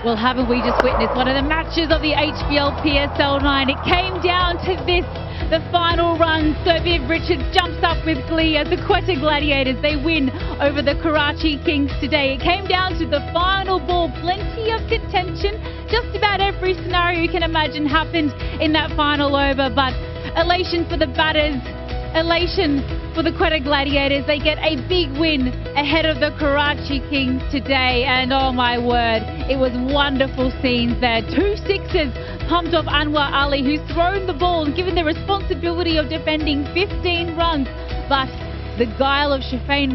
Well, haven't we just witnessed one of the matches of the HBL PSL 9? It came down to this, the final run. Viv Richards jumps up with glee as the Quetta Gladiators, they win over the Karachi Kings today. It came down to the final ball, plenty of contention. Just about every scenario you can imagine happened in that final over, but elation for the batters, elation for the Quetta Gladiators. They get a big win ahead of the Karachi Kings today, and oh my word, it was wonderful scenes there. 2 sixes pumped off Anwar Ali, who's thrown the ball and given the responsibility of defending 15 runs, but the guile of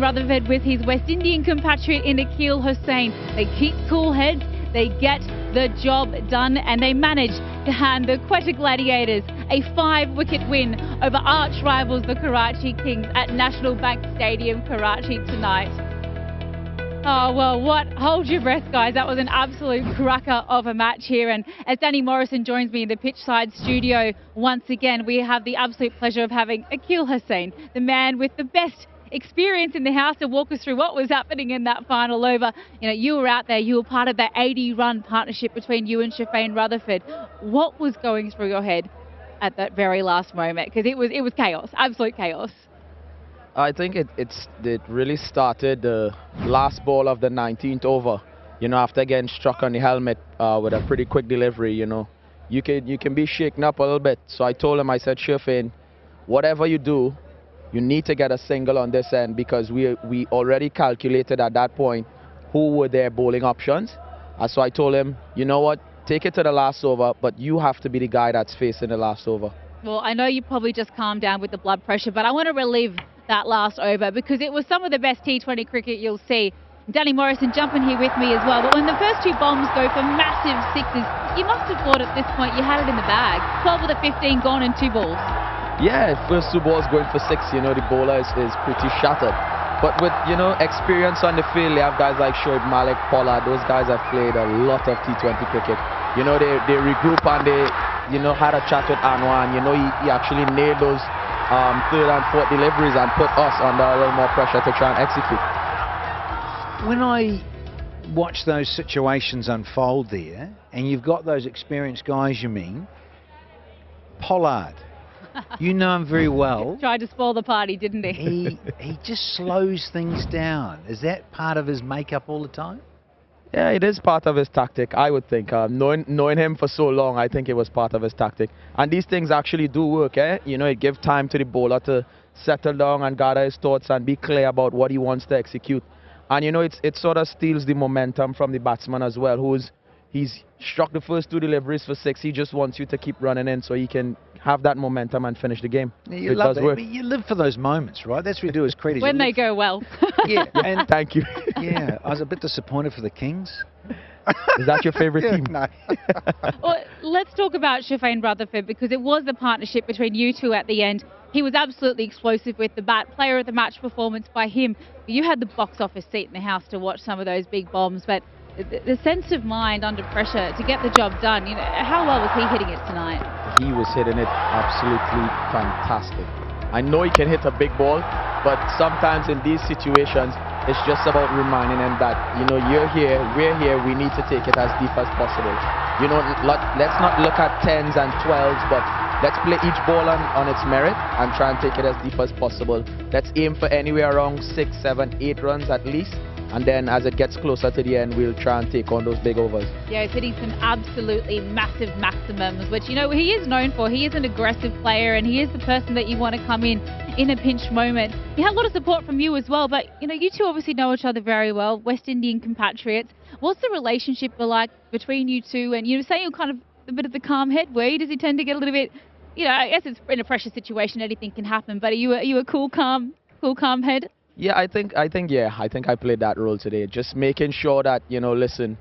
Rutherford with his West Indian compatriot in Akeal Hosein, they keep cool heads, they get the job done, and they manage to hand the Quetta Gladiators a 5-wicket win over arch rivals the Karachi Kings at National Bank Stadium, Karachi tonight. Oh, well, what? Hold your breath, guys. That was an absolute cracker of a match here. And as Danny Morrison joins me in the pitchside studio once again, we have the absolute pleasure of having Akeal Hosein, the man with the best experience in the house, to walk us through what was happening in that final over. You know, you were out there, you were part of that 80-run partnership between you and Rutherford. What was going through your head at that very last moment? Because it was chaos, absolute chaos. I think it really started the last ball of the 19th over. You know, after getting struck on the helmet with a pretty quick delivery, you know, you can be shaken up a little bit. So I told him, I said, Shafin, whatever you do, you need to get a single on this end, because we already calculated at that point who were their bowling options. So I told him, you know what, take it to the last over, but you have to be the guy that's facing the last over. Well, I know you probably just calmed down with the blood pressure, but I want to relive that last over, because it was some of the best T20 cricket you'll see. Danny Morrison jumping here with me as well, but when the first 2 bombs go for massive sixes, you must have thought at this point you had it in the bag. 12 of the 15 gone and 2 balls. Yeah, first 2 balls going for 6, you know, the bowler is pretty shattered. But with, you know, experience on the field, they have guys like Shoaib Malik, Pollard. Those guys have played a lot of T20 cricket. You know, they regroup and they, you know, had a chat with Anwar, and, you know, he actually nailed those 3rd and 4th deliveries and put us under a little more pressure to try and execute. When I watch those situations unfold there, and you've got those experienced guys, you mean, Pollard, you know him very well. Tried to spoil the party, didn't he? He just slows things down. Is that part of his makeup all the time? Yeah, it is part of his tactic, I would think. Knowing him for so long, I think it was part of his tactic. And these things actually do work, eh? You know, it gives time to the bowler to settle down and gather his thoughts and be clear about what he wants to execute. And, you know, it sort of steals the momentum from the batsman as well, he's struck the first 2 deliveries for 6. He just wants you to keep running in so he can have that momentum and finish the game. Yeah, you love it. You live for those moments, right? That's what you do as cricketers. When they go well. Yeah, and thank you. Yeah, I was a bit disappointed for the Kings. Is that your favourite team? No. Well, let's talk about Rutherford, because it was the partnership between you two at the end. He was absolutely explosive with the bat. Player of the match performance by him. You had the box office seat in the house to watch some of those big bombs, but the sense of mind under pressure to get the job done, you know, how well was he hitting it tonight? He was hitting it absolutely fantastic. I know he can hit a big ball, but sometimes in these situations, it's just about reminding him that, you know, you're here, we're here, we need to take it as deep as possible. You know, let's not look at 10s and 12s, but let's play each ball on its merit and try and take it as deep as possible. Let's aim for anywhere around 6, 7, 8 runs at least. And then as it gets closer to the end, we'll try and take on those big overs. Yeah, he's hitting some absolutely massive maximums, which, you know, he is known for. He is an aggressive player, and he is the person that you want to come in a pinch moment. He had a lot of support from you as well, but, you know, you two obviously know each other very well, West Indian compatriots. What's the relationship like between you two? And you say you're kind of a bit of the calm head, where does he tend to get a little bit, you know, I guess it's in a pressure situation, anything can happen, but are you a cool, calm head? Yeah, I think I played that role today. Just making sure that, you know, listen,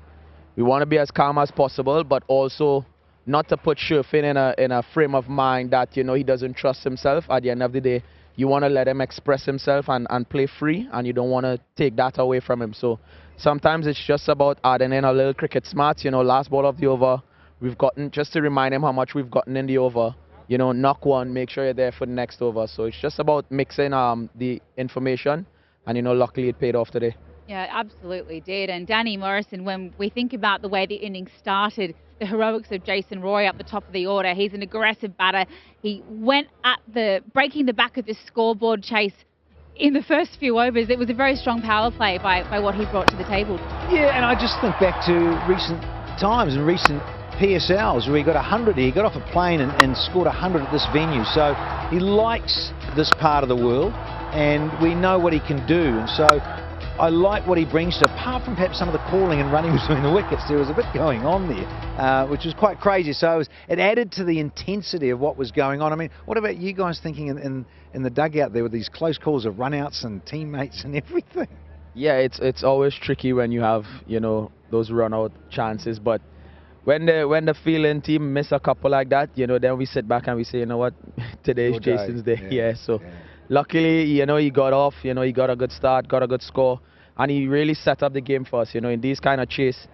we want to be as calm as possible, but also not to put Shafin in a frame of mind that, you know, he doesn't trust himself. At the end of the day, you want to let him express himself and play free, and you don't want to take that away from him. So sometimes it's just about adding in a little cricket smarts. You know, last ball of the over, we've gotten, just to remind him how much we've gotten in the over. You know, knock one, make sure you're there for the next over. So it's just about mixing the information, and, you know, luckily it paid off today. Yeah, absolutely did. And Danny Morrison, when we think about the way the innings started, the heroics of Jason Roy up the top of the order, he's an aggressive batter. He went at breaking the back of the scoreboard chase in the first few overs. It was a very strong power play by what he brought to the table. Yeah, and I just think back to recent times and recent PSLs where he got 100 here. He got off a plane and scored 100 at this venue. So he likes this part of the world, and we know what he can do. And so I like what he brings to, apart from perhaps some of the calling and running between the wickets. There was a bit going on there, which was quite crazy. So it added to the intensity of what was going on. I mean, what about you guys thinking in the dugout there with these close calls of runouts and teammates and everything? Yeah, it's always tricky when you have, you know, those run-out chances. But when the fielding team miss a couple like that, you know, then we sit back and we say, you know what, today's Jason's day. Yeah, so luckily, you know, he got off, you know, he got a good start, got a good score, and he really set up the game for us. You know, in these kind of chase,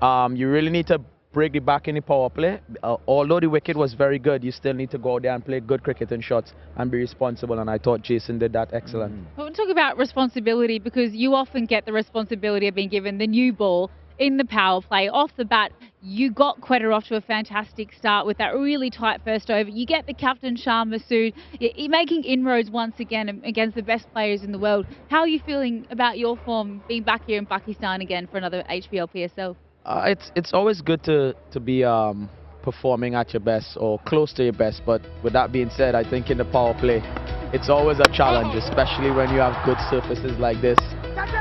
you really need to break the back in the power play. Although the wicket was very good, you still need to go out there and play good cricket and shots and be responsible, and I thought Jason did that excellent. Well, we'll talk about responsibility, because you often get the responsibility of being given the new ball in the power play. Off the bat, you got Quetta off to a fantastic start with that really tight first over. You get the captain, Shah Massoud. You're making inroads once again against the best players in the world. How are you feeling about your form being back here in Pakistan again for another HBL PSL? It's always good to be performing at your best or close to your best, but with that being said, I think in the power play, it's always a challenge, especially when you have good surfaces like this,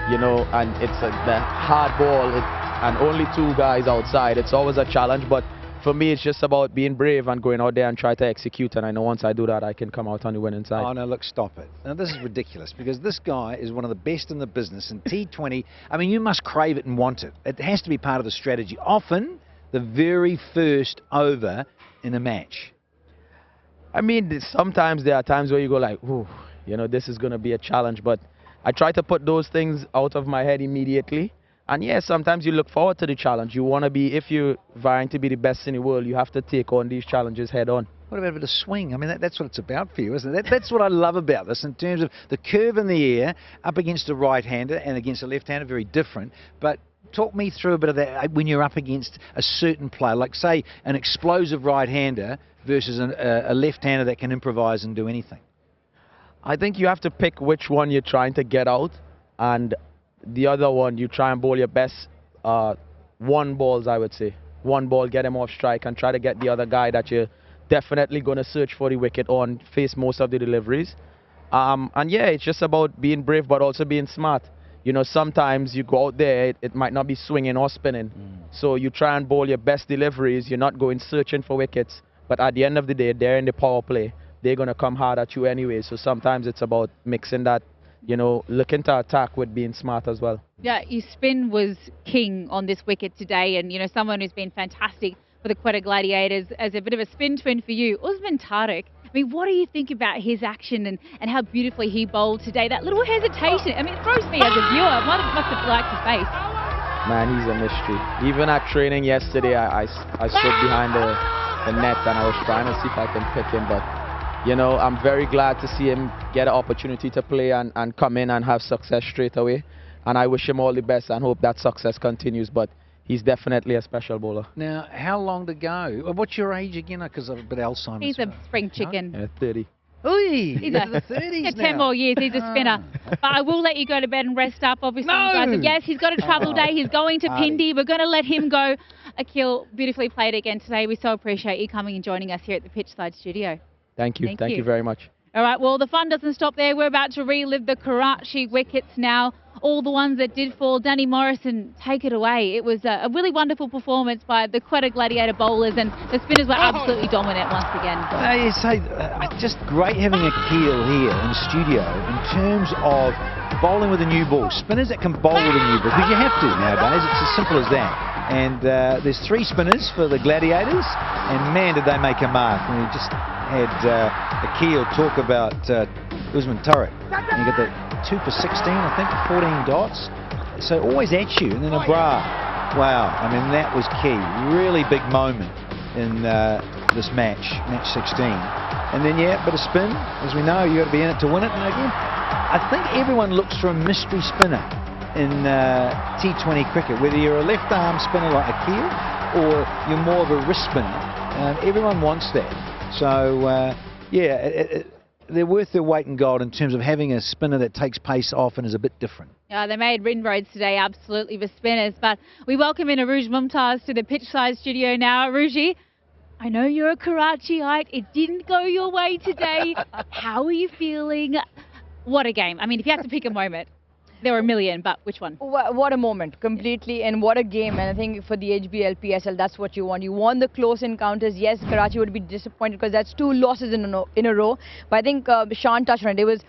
you know, and it's the hard ball, and only two guys outside. It's always a challenge, but for me, it's just about being brave and going out there and try to execute, and I know once I do that, I can come out on the winning side. Oh, no, look, stop it. Now, this is ridiculous, because this guy is one of the best in the business, and T20, I mean, you must crave it and want it. It has to be part of the strategy. Often, the very first over in a match. I mean, sometimes there are times where you go like, ooh, you know, this is going to be a challenge, but I try to put those things out of my head immediately. And yeah, sometimes you look forward to the challenge. You want to be, if you're vying to be the best in the world, you have to take on these challenges head on. What about a bit of swing? I mean, that's what it's about for you, isn't it? That's what I love about this in terms of the curve in the air, up against a right-hander and against a left-hander, very different. But talk me through a bit of that when you're up against a certain player, like say an explosive right-hander versus a left-hander that can improvise and do anything. I think you have to pick which one you're trying to get out, and the other one, you try and bowl your best one balls, I would say. One ball, get him off strike, and try to get the other guy that you're definitely going to search for the wicket on, face most of the deliveries. And yeah, it's just about being brave, but also being smart. You know, sometimes you go out there, it might not be swinging or spinning. So you try and bowl your best deliveries. You're not going searching for wickets. But at the end of the day, they're in the power play. They're going to come hard at you anyway. So sometimes it's about mixing that, you know, looking to attack with being smart as well. Yeah, your spin was king on this wicket today, and, you know, someone who's been fantastic for the Quetta Gladiators as a bit of a spin twin for you, Usman Tariq. I mean, what do you think about his action and how beautifully he bowled today? That little hesitation, I mean, it throws me as a viewer. Must have liked his face. Man, he's a mystery. Even at training yesterday, I stood behind the net and I was trying to see if I can pick him, but you know, I'm very glad to see him get an opportunity to play and come in and have success straight away. And I wish him all the best and hope that success continues. But he's definitely a special bowler. Now, how long to go? What's your age again? Because I've a bit of Alzheimer's. He's a spring chicken. Yeah, 30. Ooh, he's the 30s now. 10 more years, he's a spinner. But I will let you go to bed and rest up. Obviously, you guys yes, he's got a travel day. He's going to Pindi. We're going to let him go. Akeal, beautifully played again today. We so appreciate you coming and joining us here at the Pitchside Studio. Thank you. Thank you very much. All right, well, the fun doesn't stop there. We're about to relive the Karachi wickets now. All the ones that did fall. Danny Morrison, take it away. It was a really wonderful performance by the Quetta Gladiator bowlers, and the spinners were absolutely dominant once again. Just great having Akeal here in studio in terms of bowling with a new ball. Spinners that can bowl with a new ball, because you have to nowadays. It's as simple as that. And there's 3 spinners for the Gladiators, and man, did they make a mark. And we just had Akeal talk about Usman Tariq. And you got the 2 for 16, I think, 14 dots. So always at you, and then a bra. Wow, I mean, that was key. Really big moment in this match 16. And then, yeah, bit of spin. As we know, you got to be in it to win it. And again, I think everyone looks for a mystery spinner. in T20 cricket, whether you're a left arm spinner like Akeal or you're more of a wrist spinner. Everyone wants that. So they're worth their weight in gold in terms of having a spinner that takes pace off and is a bit different. They made inroads today, absolutely, for spinners. But we welcome in Aruj Mumtaz to the pitch-side studio now. Aruji, I know you're a Karachiite. It didn't go your way today. How are you feeling? What a game. I mean, if you had to pick a moment, there were a million, but which one? What a moment, completely, and what a game. And I think for the HBL PSL, that's what you want. You want the close encounters. Yes, Karachi would be disappointed because that's 2 losses in a row. But I think Sean touched on it. It was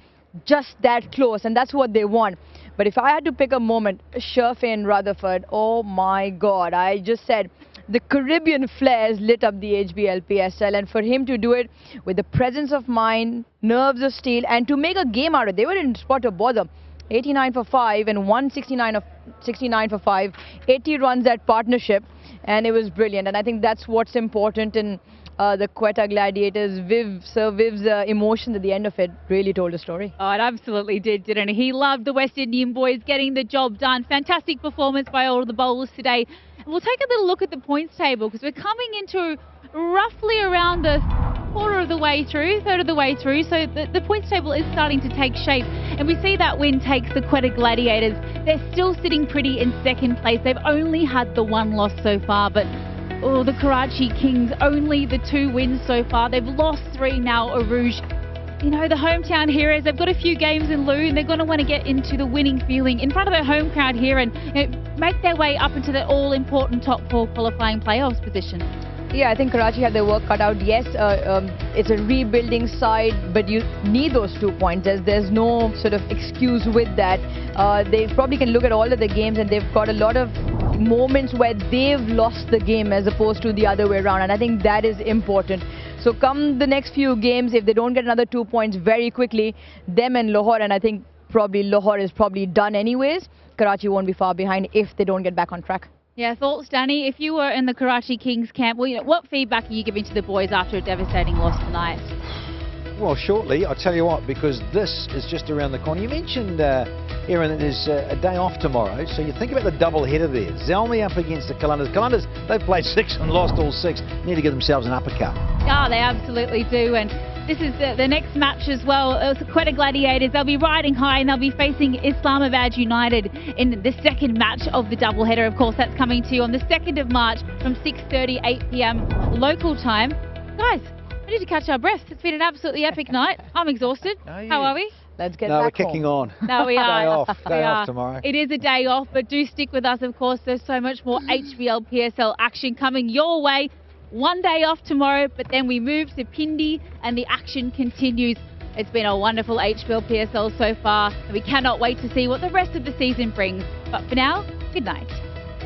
just that close, and that's what they want. But if I had to pick a moment, Sherfay and Rutherford, oh my God, I just said, the Caribbean flares lit up the HBL PSL, and for him to do it with the presence of mind, nerves of steel, and to make a game out of it. They were in spot of bother. 89 for 5 and 169 for 5, 80 runs at partnership, and it was brilliant. And I think that's what's important in the Quetta Gladiators. Sir Viv's emotions at the end of it really told a story. Oh, it absolutely did, didn't it? He loved the West Indian boys getting the job done. Fantastic performance by all of the bowlers today. And we'll take a little look at the points table because we're coming into roughly around the third of the way through. So the points table is starting to take shape. And we see that win takes the Quetta Gladiators. They're still sitting pretty in second place. They've only had the 1 loss so far, but the Karachi Kings, only the 2 wins so far. They've lost 3 now, Aruj. You know, the hometown heroes, they've got a few games in lieu and they're going to want to get into the winning feeling in front of their home crowd here and make their way up into the all-important top 4 qualifying playoffs position. Yeah, I think Karachi had their work cut out. Yes, it's a rebuilding side, but you need those 2 points. There's no sort of excuse with that. They probably can look at all of the games and they've got a lot of moments where they've lost the game as opposed to the other way around, and I think that is important. So come the next few games, if they don't get another 2 points very quickly, them and Lahore, and I think probably Lahore is probably done anyways, Karachi won't be far behind if they don't get back on track. Yeah, thoughts, Danny? If you were in the Karachi Kings camp, what feedback are you giving to the boys after a devastating loss tonight? Well, shortly, I'll tell you what, because this is just around the corner. You mentioned, Aaron, that there's a day off tomorrow, so you think about the double header there. Zalmi up against the Qalandars. Qalandars, they've played 6 and lost all 6. Need to give themselves an uppercut. Oh, they absolutely do, and this is the next match as well. The Quetta Gladiators, they'll be riding high and they'll be facing Islamabad United in the second match of the doubleheader. Of course, that's coming to you on the 2nd of March from 6:30, 8 p.m. local time. Guys, we need to catch our breath. It's been an absolutely epic night. I'm exhausted. How are we? Let's get back back we're kicking on. No, we are. Day off tomorrow. It is a day off, but do stick with us, of course. There's so much more HBL PSL action coming your way. 1 day off tomorrow, but then we move to Pindi and the action continues. It's been a wonderful HBL PSL so far, and we cannot wait to see what the rest of the season brings. But for now, good night.